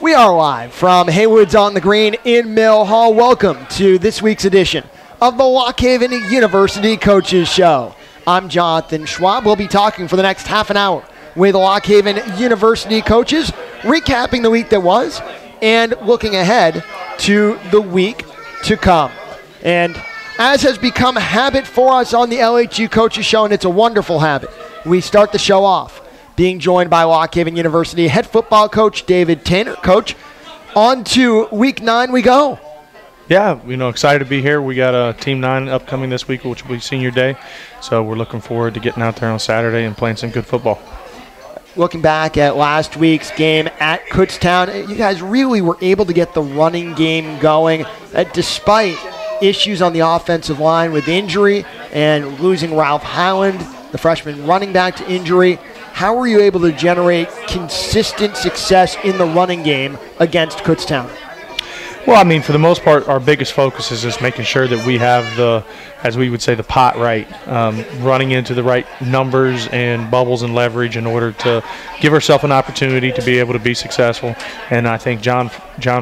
We are live from Haywood's on the Green in Mill Hall. Welcome to this week's edition of the Lock Haven University Coaches Show. I'm Jonathan Schwab. We'll be talking for the next half an hour with Lock Haven University coaches, recapping the week that was and looking ahead to the week to come. And as has become a habit for us on the LHU Coaches Show, and it's a wonderful habit, we start the show off being joined by Lock Haven University head football coach Dave Taynor. Coach, on to week 9 we go. Yeah, excited to be here. We got Team 9 upcoming this week, which will be senior day. So we're looking forward to getting out there on Saturday and playing some good football. Looking back at last week's game at Kutztown, you guys really were able to get the running game going despite issues on the offensive line with injury and losing Ralph Highland, the freshman running back, to injury. How were you able to generate consistent success in the running game against Kutztown? Well, for the most part, our biggest focus is just making sure that we have the, as we would say, the pot right, running into the right numbers and bubbles and leverage in order to give ourselves an opportunity to be able to be successful. And I think John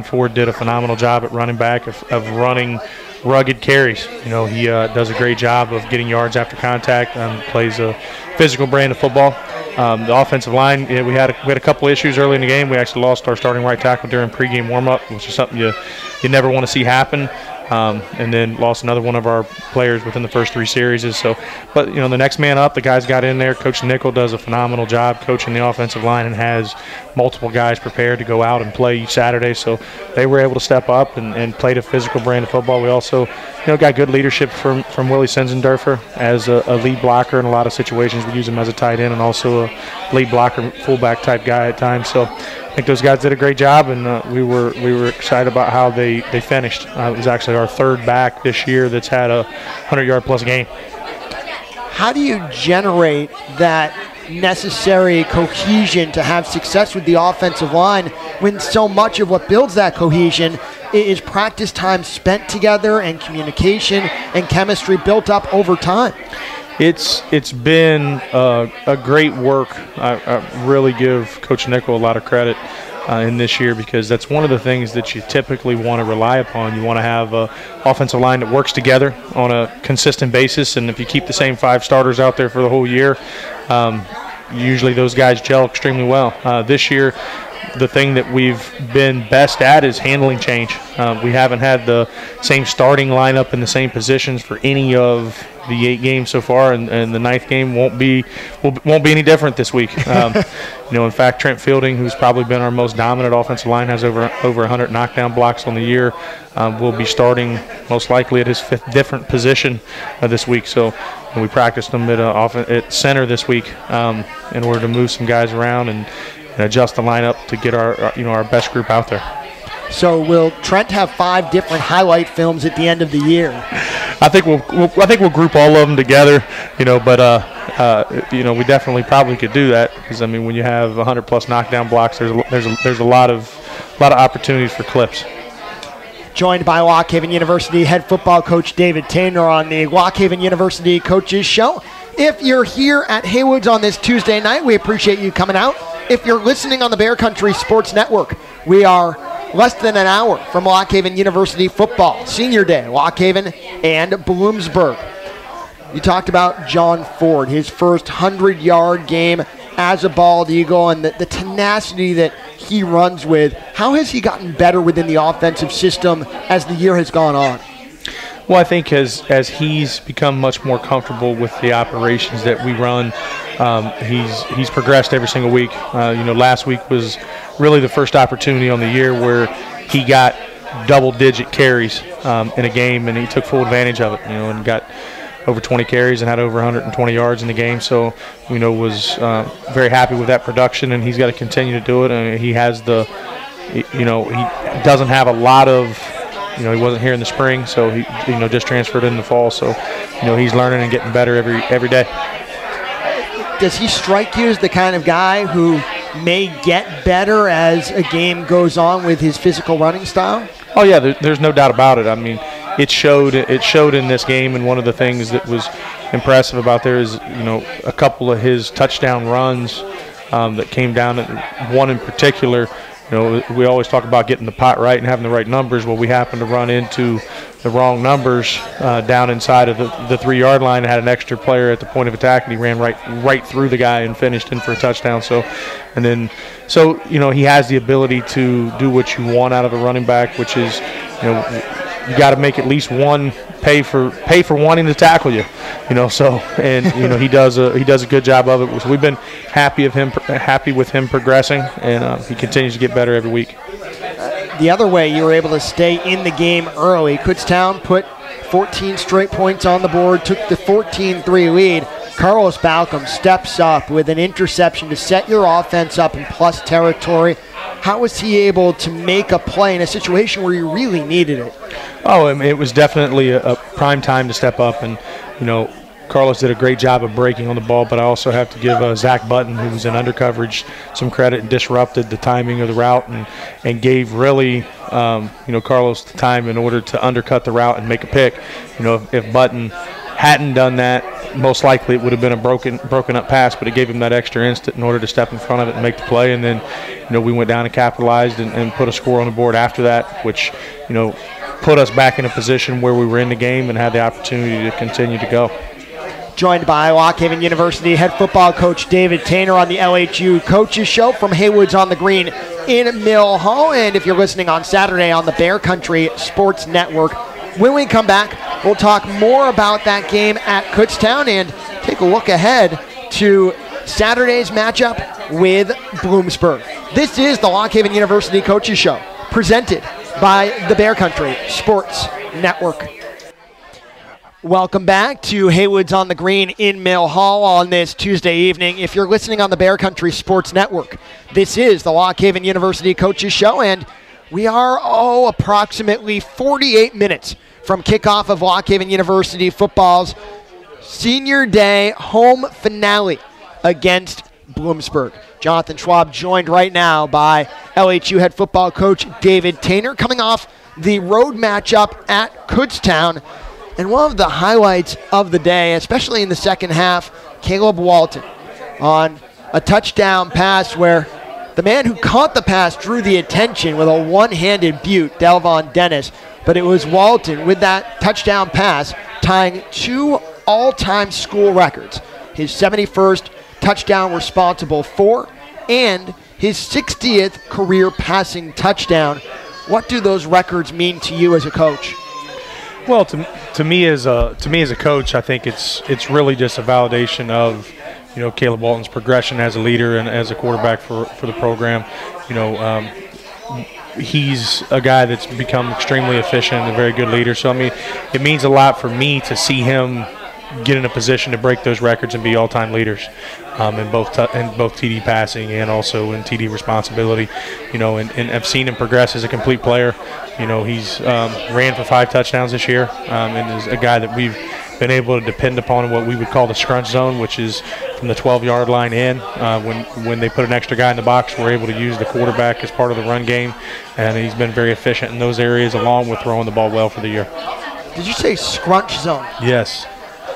Ford did a phenomenal job at running back of running rugged carries. He does a great job of getting yards after contact, plays a physical brand of football. The offensive line, we had a couple issues early in the game. We actually lost our starting right tackle during pregame warm-up, which is something you never want to see happen. And then lost another one of our players within the first 3 series. But the next man up, the guys got in there. Coach Nickel does a phenomenal job coaching the offensive line and has multiple guys prepared to go out and play each Saturday. So they were able to step up and played a physical brand of football. We also, got good leadership from Willie Sensendorfer as a lead blocker in a lot of situations. We use him as a tight end and also a lead blocker, fullback type guy at times. So I think those guys did a great job, and we were excited about how they finished. It was actually our 3rd back this year that's had a 100-yard-plus game. How do you generate that necessary cohesion to have success with the offensive line when so much of what builds that cohesion is practice time spent together and communication and chemistry built up over time? It's been a great work. I really give Coach Nickel a lot of credit in this year, because that's one of the things that you typically want to rely upon. You want to have an offensive line that works together on a consistent basis, and if you keep the same 5 starters out there for the whole year, usually those guys gel extremely well. This year, the thing that we've been best at is handling change. We haven't had the same starting lineup in the same positions for any of the 8 games so far, and the 9th game won't be any different this week. In fact, Trent Fielding, who's probably been our most dominant offensive line, has over 100 knockdown blocks on the year. Will be starting most likely at his 5th different position this week. So we practiced him at center this week in order to move some guys around and adjust the lineup to get our best group out there. So will Trent have 5 different highlight films at the end of the year? I think we'll group all of them together, but we definitely probably could do that, because when you have 100+ knockdown blocks, there's a lot of opportunities for clips. Joined by Lock Haven University head football coach Dave Taynor on the Lock Haven University Coaches Show. If you're here at Haywood's on this Tuesday night, we appreciate you coming out. If you're listening on the Bear Country Sports Network, we are less than an hour from Lock Haven University football, senior day, Lock Haven and Bloomsburg. You talked about John Ford, his first 100-yard game as a bald eagle, and the tenacity that he runs with. How has he gotten better within the offensive system as the year has gone on? Well, I think as he's become much more comfortable with the operations that we run, he's progressed every single week. Last week was really the first opportunity on the year where he got double-digit carries in a game, and he took full advantage of it. And got over 20 carries and had over 120 yards in the game. So, was very happy with that production, and he's got to continue to do it. He has he doesn't have a lot of. He wasn't here in the spring, so he just transferred in the fall. So, he's learning and getting better every day. Does he strike you as the kind of guy who may get better as a game goes on with his physical running style? Oh yeah, there's no doubt about it. It showed in this game, and one of the things that was impressive about there is a couple of his touchdown runs that came down. One in particular we always talk about getting the pot right and having the right numbers. Well, we happened to run into the wrong numbers down inside of the 3-yard line and had an extra player at the point of attack, and he ran right through the guy and finished in for a touchdown. So he has the ability to do what you want out of a running back, which is, you got to make at least one pay for wanting to tackle you, he does a good job of it. So we've been happy with him progressing, and he continues to get better every week. The other way, you were able to stay in the game early. Kutztown put 14 straight points on the board, took the 14-3 lead. Carlos Balcom steps up with an interception to set your offense up in plus territory. How was he able to make a play in a situation where you really needed it? Oh, I mean, it was definitely a prime time to step up, and Carlos did a great job of breaking on the ball, but I also have to give Zach Button, who was in under coverage, some credit and disrupted the timing of the route and gave really Carlos the time in order to undercut the route and make a pick. If Button hadn't done that, most likely it would have been a broken up pass, but it gave him that extra instant in order to step in front of it and make the play. And then we went down and capitalized and put a score on the board after that, which put us back in a position where we were in the game and had the opportunity to continue to go. Joined by Lock Haven University head football coach David Taynor on the LHU Coaches Show from Haywood's on the Green in Mill Hall. And if you're listening on Saturday on the Bear Country Sports Network, when we come back, we'll talk more about that game at Kutztown and take a look ahead to Saturday's matchup with Bloomsburg. This is the Lock Haven University Coaches Show, presented by the Bear Country Sports Network. Welcome back to Haywood's on the Green in Mill Hall on this Tuesday evening. If you're listening on the Bear Country Sports Network, this is the Lock Haven University Coaches Show, and we are, approximately 48 minutes from kickoff of Lock Haven University football's Senior Day home finale against Bloomsburg. Jonathan Schwab joined right now by LHU head football coach David Taynor, coming off the road matchup at Kutztown. And one of the highlights of the day, especially in the second half, Caleb Walton on a touchdown pass where the man who caught the pass drew the attention with a one-handed butte, Delvon Dennis. But it was Walton with that touchdown pass tying 2 all-time school records. His 71st touchdown responsible for and his 60th career passing touchdown. What do those records mean to you as a coach? Well, to me as a coach, I think it's really just a validation of Caleb Walton's progression as a leader and as a quarterback for the program. He's a guy that's become extremely efficient and a very good leader. So I mean, it means a lot for me to see him get in a position to break those records and be all-time leaders in both TD passing and also in TD responsibility. And I've seen him progress as a complete player. He's ran for 5 touchdowns this year, and is a guy that we've been able to depend upon in what we would call the scrunch zone, which is from the 12-yard line in. When they put an extra guy in the box, we're able to use the quarterback as part of the run game, and he's been very efficient in those areas, along with throwing the ball well for the year. Did you say scrunch zone? Yes.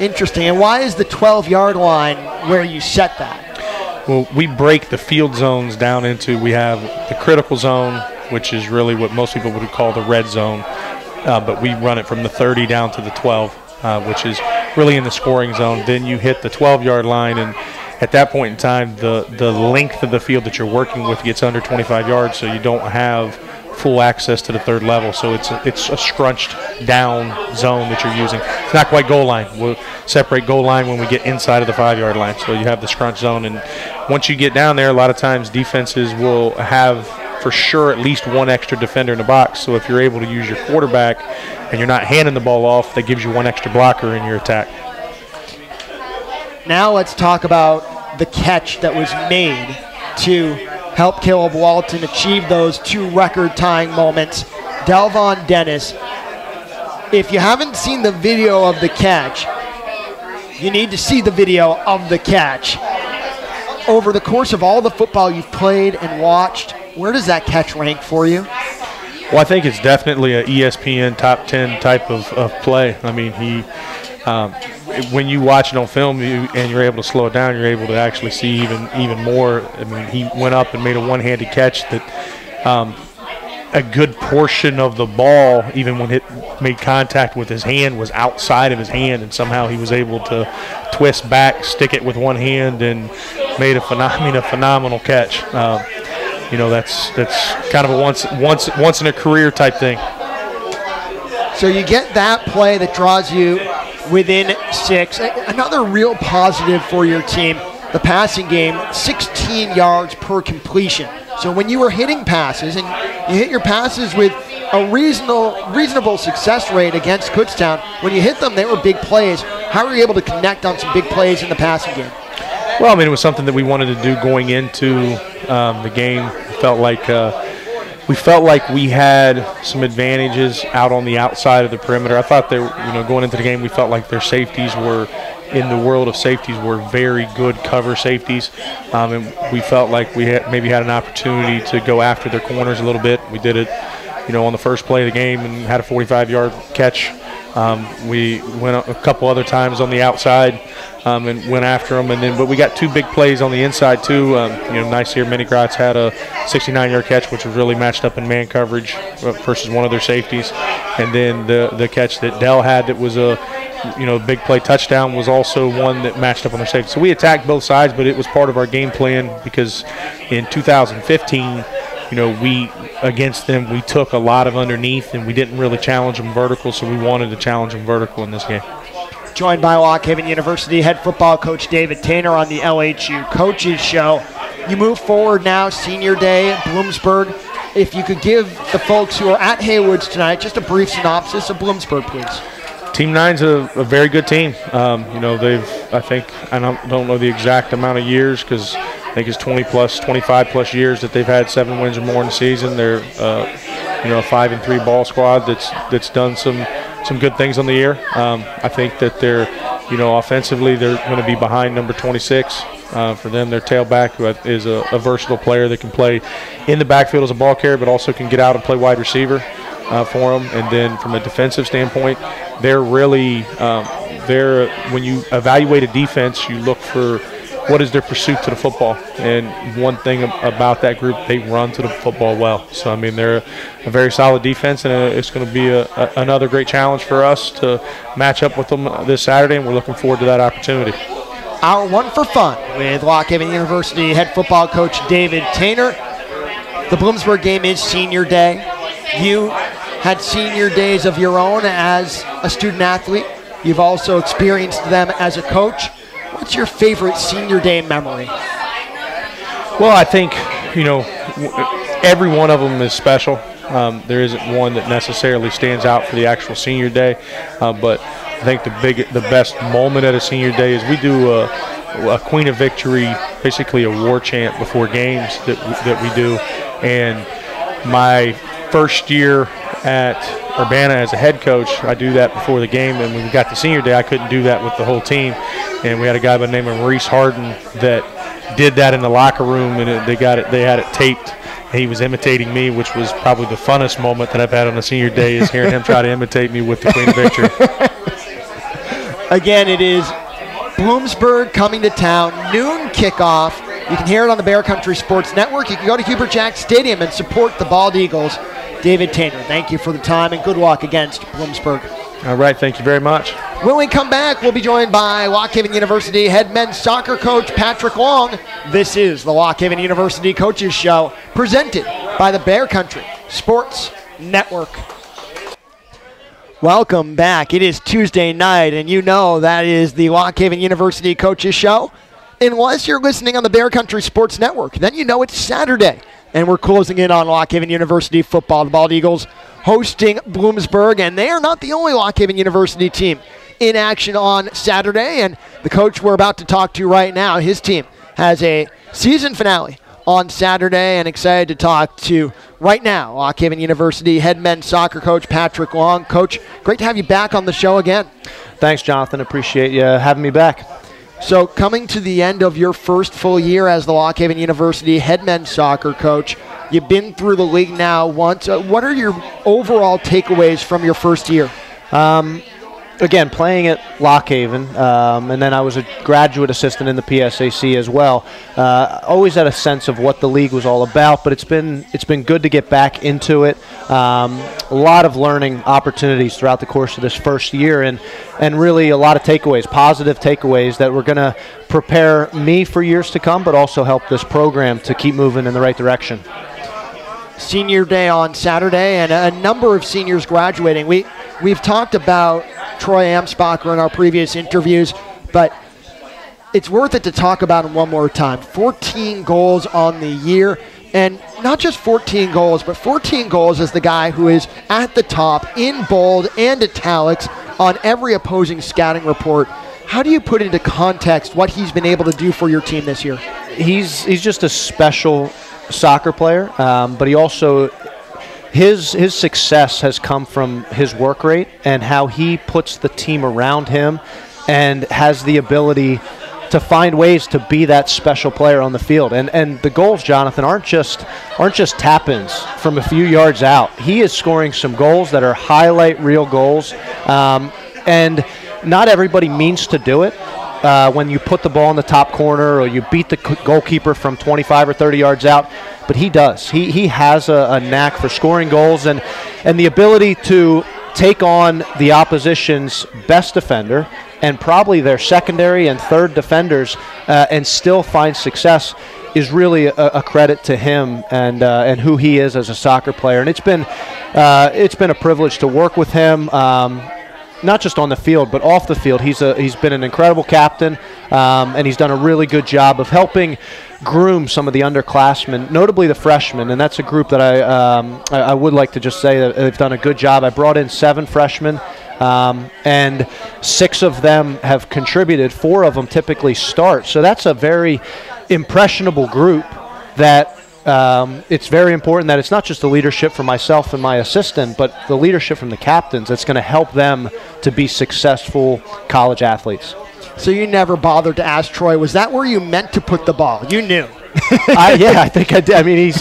Interesting. And why is the 12-yard line where you set that? Well, we break the field zones down into, we have the critical zone, which is really what most people would call the red zone, but we run it from the 30 down to the 12, which is really in the scoring zone. Then you hit the 12-yard line, and at that point in time, the length of the field that you're working with gets under 25 yards, so you don't have full access to the third level. So it's a scrunched down zone that you're using. It's not quite goal line. We'll separate goal line when we get inside of the 5-yard line. So you have the scrunch zone, and once you get down there, a lot of times defenses will have for sure at least one extra defender in the box. So if you're able to use your quarterback and you're not handing the ball off, that gives you one extra blocker in your attack. Now let's talk about the catch that was made to help Caleb Walton achieve those 2 record-tying moments. Delvon Dennis, if you haven't seen the video of the catch, you need to see the video of the catch. Over the course of all the football you've played and watched, where does that catch rank for you? Well, I think it's definitely an ESPN top 10 type of play. I mean, when you watch it on film and you're able to slow it down, you're able to actually see even more. I mean, he went up and made a one-handed catch that a good portion of the ball, even when it made contact with his hand, was outside of his hand, and somehow he was able to twist back, stick it with one hand, and made a phenomenal catch. That's kind of a once in a career type thing. So you get that play that draws you within 6. Another real positive for your team, the passing game, 16 yards per completion. So when you were hitting passes, and you hit your passes with a reasonable success rate against Kutztown, when you hit them, they were big plays. How were you able to connect on some big plays in the passing game? Well, I mean, it was something that we wanted to do going into the game. We felt like we had some advantages out on the outside of the perimeter. I thought going into the game, we felt like their safeties were, in the world of safeties, were very good cover safeties, and we felt like we maybe had an opportunity to go after their corners a little bit. We did it, on the first play of the game and had a 45-yard catch. We went a couple other times on the outside and went after them, but we got 2 big plays on the inside too. Nice here. Minnie Grotz had a 69-yard catch, which was really matched up in man coverage versus one of their safeties, and then the catch that Dell had that was a big play touchdown was also one that matched up on their safety. So we attacked both sides, but it was part of our game plan because in 2015, against them, we took a lot of underneath, and we didn't really challenge them vertical, so we wanted to challenge them vertical in this game. Joined by Lock Haven University head football coach David Taynor on the LHU Coaches Show. You move forward now, senior day at Bloomsburg. If you could give the folks who are at Haywoods tonight just a brief synopsis of Bloomsburg, please. Team 9's a very good team. I don't know the exact amount of years because I think it's 25 plus years that they've had 7 wins or more in the season. They're a 5-3 ball squad that's done some good things on the year. I think that they're, offensively they're going to be behind number 26. For them, their tailback, who is a versatile player that can play in the backfield as a ball carrier, but also can get out and play wide receiver for them. And then from a defensive standpoint, they're really when you evaluate a defense, you look for what is their pursuit to the football. And one thing about that group, they run to the football well. So, I mean, they're a very solid defense, and it's going to be another great challenge for us to match up with them this Saturday, and we're looking forward to that opportunity. Hour 1 for fun with Lock Haven University head football coach David Taynor. The Bloomsburg game is senior day. You had senior days of your own as a student athlete. You've also experienced them as a coach. What's your favorite senior day memory? Well, I think, every one of them is special. There isn't one that necessarily stands out for the actual senior day, but I think the best moment at a senior day is we do a Queen of Victory, basically a war chant before games that we do. And my first year at Urbana as a head coach, I do that before the game. And when we got to senior day, I couldn't do that with the whole team. And we had a guy by the name of Maurice Harden that did that in the locker room, and they had it taped. He was imitating me, which was probably the funnest moment that I've had on a senior day, is hearing him try to imitate me with the Queen of Victory. Again, it is Bloomsburg coming to town, noon kickoff. You can hear it on the Bear Country Sports Network. You can go to Hubert Jack Stadium and support the Bald Eagles. David Taynor, thank you for the time, and good luck against Bloomsburg. All right, thank you very much. When we come back, we'll be joined by Lock Haven University head men's soccer coach Patrick Long. This is the Lock Haven University Coaches Show, presented by the Bear Country Sports Network. Welcome back. It is Tuesday night, and you know that is the Lock Haven University Coaches Show. Unless you're listening on the Bear Country Sports Network, then you know it's Saturday, and we're closing in on Lock Haven University football. The Bald Eagles hosting Bloomsburg, and they are not the only Lock Haven University team in action on Saturday. And the coach we're about to talk to right now, his team has a season finale on Saturday, and excited to talk to right now Lock Haven University head men's soccer coach Patrick Long. Coach, great to have you back on the show again. Thanks, Jonathan. Appreciate you having me back. So coming to the end of your first full year as the Lock Haven University head men's soccer coach, you've been through the league now once. What are your overall takeaways from your first year? again, playing at Lock Haven, and then I was a graduate assistant in the PSAC as well. Always had a sense of what the league was all about, but it's been good to get back into it. A lot of learning opportunities throughout the course of this first year, and really a lot of takeaways, positive takeaways that we're going to prepare me for years to come, but also help this program to keep moving in the right direction. Senior day on Saturday, and a number of seniors graduating. We've talked about Troy Amsbacher in our previous interviews, but it's worth it to talk about him one more time. 14 goals on the year, and not just 14 goals, but 14 goals as the guy who is at the top in bold and italics on every opposing scouting report. How do you put into context what he's been able to do for your team this year? He's just a special soccer player, but he also his success has come from his work rate and how he puts the team around him and has the ability to find ways to be that special player on the field. And the goals, Jonathan, aren't just tap-ins from a few yards out. He is scoring some goals that are highlight reel goals, and not everybody means to do it. When you put the ball in the top corner or you beat the goalkeeper from 25 or 30 yards out, but he does. He has a knack for scoring goals and the ability to take on the opposition's best defender and probably their secondary and third defenders and still find success is really a credit to him and who he is as a soccer player. And it's been a privilege to work with him. Not just on the field, but off the field. He's been an incredible captain, and he's done a really good job of helping groom some of the underclassmen, notably the freshmen, and that's a group that I would like to just say that they've done a good job. I brought in 7 freshmen, and 6 of them have contributed. 4 of them typically start, so that's a very impressionable group that it's very important that it's not just the leadership from myself and my assistant, but the leadership from the captains that's going to help them to be successful college athletes. So you never bothered to ask Troy, was that where you meant to put the ball? You knew. Yeah, I think I did. I mean,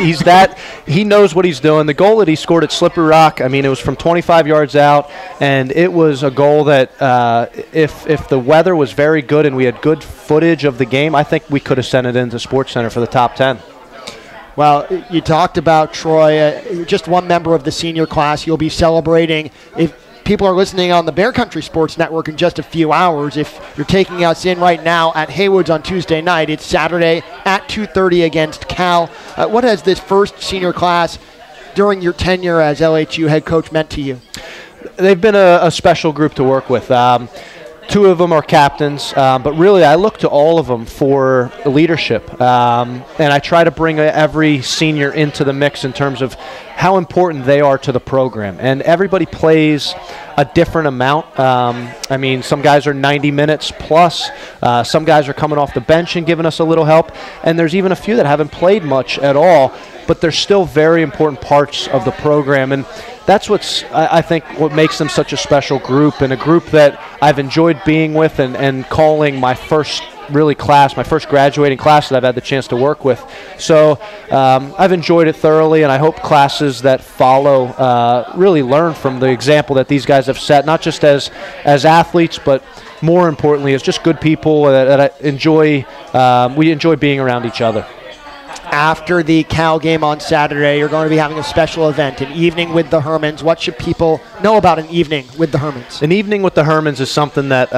he knows what he's doing. The goal that he scored at Slippery Rock, I mean, it was from 25 yards out, and it was a goal that if the weather was very good and we had good footage of the game, I think we could have sent it into SportsCenter for the top 10. Well, you talked about Troy, just one member of the senior class. You'll be celebrating, if people are listening on the Bear Country Sports Network, in just a few hours. If you're taking us in right now at Haywood's on Tuesday night, it's Saturday at 2:30 against Cal. What has this first senior class during your tenure as LHU head coach meant to you? They've been a special group to work with. 2 of them are captains, but really I look to all of them for leadership. And I try to bring every senior into the mix in terms of how important they are to the program. And everybody plays a different amount. I mean, some guys are 90 minutes plus. Some guys are coming off the bench and giving us a little help. And there's even a few that haven't played much at all, but they're still very important parts of the program. And that's I think what makes them such a special group, and a group that I've enjoyed being with and calling my first my first graduating class that I've had the chance to work with. So I've enjoyed it thoroughly, and I hope classes that follow really learn from the example that these guys have set, not just as athletes, but more importantly as just good people that I enjoy. We enjoy being around each other. After the Cal game on Saturday, you're going to be having a special event, an evening with the Hermans. What should people know about an evening with the Hermans? An evening with the Hermans is something that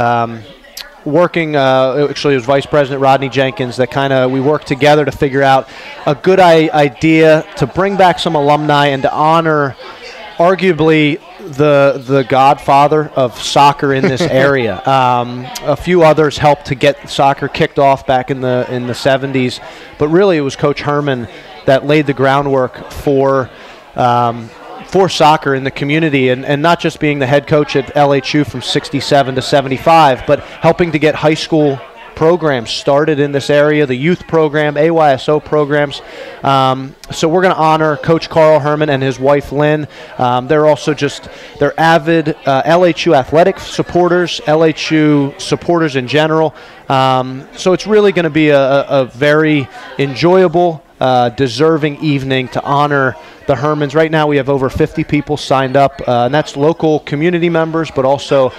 actually it was Vice President Rodney Jenkins that we worked together to figure out a good idea to bring back some alumni and to honor arguably the godfather of soccer in this area. A few others helped to get soccer kicked off back in the 70s, but really it was Coach Herman that laid the groundwork for soccer in the community, and not just being the head coach at LHU from 67 to 75, but helping to get high school programs started in this area, the youth program, AYSO programs. So we're going to honor Coach Carl Herman and his wife Lynn. They're also they're avid LHU athletic supporters, LHU supporters in general. So it's really going to be a very enjoyable, deserving evening to honor the Hermans. Right now we have over 50 people signed up, and that's local community members, but also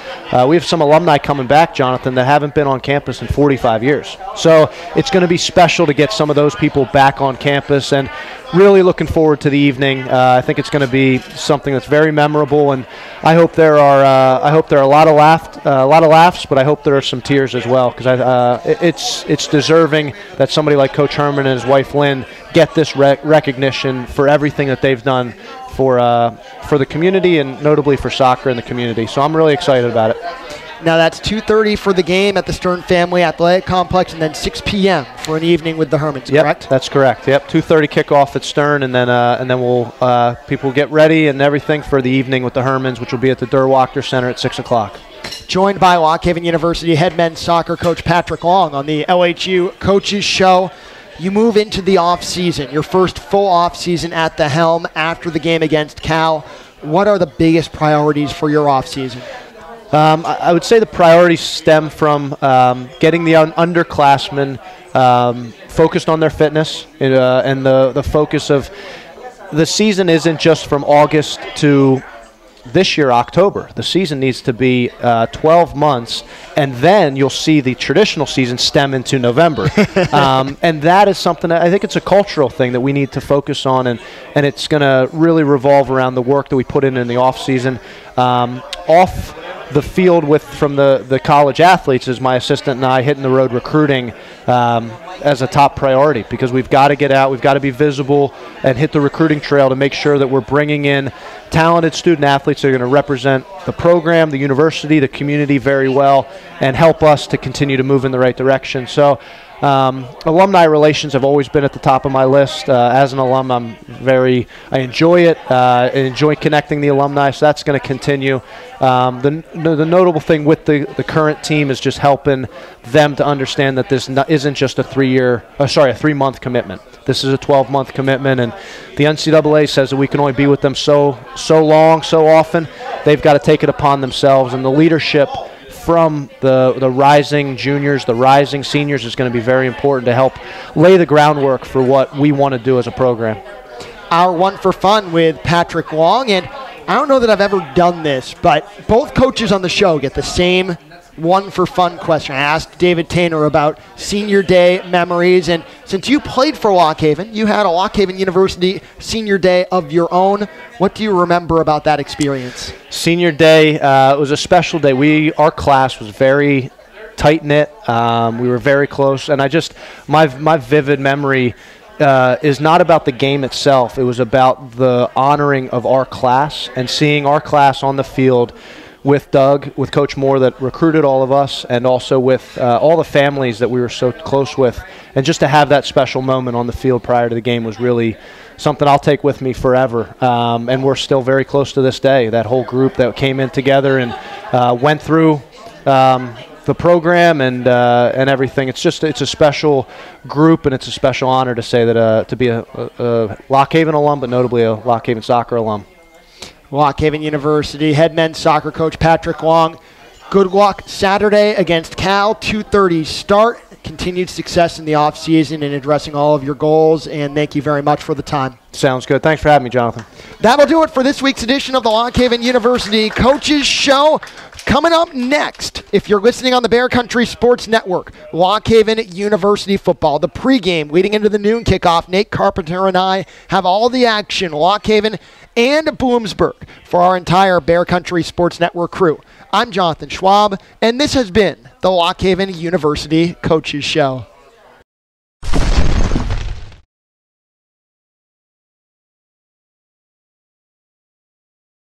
we have some alumni coming back, Jonathan, that haven't been on campus in 45 years. So it's going to be special to get some of those people back on campus, and really looking forward to the evening. I think it's going to be something that's very memorable, and I hope there are a lot of laughs, but I hope there are some tears as well, because it's deserving that somebody like Coach Herman and his wife Lynn get this recognition for everything that they've done for the community, and notably for soccer in the community. So I'm really excited about it. Now that's 2:30 for the game at the Stern Family Athletic Complex, and then 6 p.m. for an evening with the Hermans, correct? Yep, that's correct. Yep, 2:30 kickoff at Stern, and then we'll people get ready and everything for the evening with the Hermans, which will be at the Durr Wachter Center at 6 o'clock. Joined by Lock Haven University head men's soccer coach Patrick Long on the LHU Coaches Show. You move into the off-season, your first full off-season at the helm after the game against Cal. What are the biggest priorities for your off-season? I would say the priorities stem from getting the underclassmen focused on their fitness, and the focus of the season isn't just from August to this year, October. The season needs to be 12 months, and then you'll see the traditional season stem into November. And that is something that I think it's a cultural thing that we need to focus on, and it's going to really revolve around the work that we put in the off-season. Off the field from the college athletes is my assistant and I hitting the road recruiting as a top priority, because we've got to get out, we've got to be visible and hit the recruiting trail to make sure that we're bringing in talented student athletes that are going to represent the program, the university, the community very well, and help us to continue to move in the right direction. So alumni relations have always been at the top of my list. As an alum, I enjoy it. I enjoy connecting the alumni, so that's going to continue. The notable thing with the current team is just helping them to understand that this isn't just a 3-month commitment. This is a 12-month commitment, and the NCAA says that we can only be with them so long, so often. They've got to take it upon themselves, and the leadership from the rising juniors, the rising seniors is going to be very important to help lay the groundwork for what we want to do as a program. Our One for Fun with Patrick Long, and I don't know that I've ever done this, but both coaches on the show get the same One for Fun question. I asked David Taynor about senior day memories, and since you played for Lock Haven, you had a Lock Haven University senior day of your own. What do you remember about that experience? Senior day, it was a special day. Our class was very tight-knit. We were very close, and my vivid memory is not about the game itself. It was about the honoring of our class and seeing our class on the field with Doug, with Coach Moore that recruited all of us, and also with all the families that we were so close with. And just to have that special moment on the field prior to the game was really something I'll take with me forever. And we're still very close to this day. That whole group that came in together and went through the program and everything. It's a special group, and it's a special honor to say that to be a Lock Haven alum, but notably a Lock Haven soccer alum. Lock Haven University head men's soccer coach Patrick Long. Good luck Saturday against Cal, 2:30 start. Continued success in the offseason and addressing all of your goals, and thank you very much for the time. Sounds good. Thanks for having me, Jonathan. That'll do it for this week's edition of the Lock Haven University Coaches Show. Coming up next, if you're listening on the Bear Country Sports Network, Lock Haven University football, the pregame leading into the noon kickoff. Nate Carpenter and I have all the action, Lock Haven and Bloomsburg, for our entire Bear Country Sports Network crew. I'm Jonathan Schwab, and this has been the Lock Haven University Coaches Show.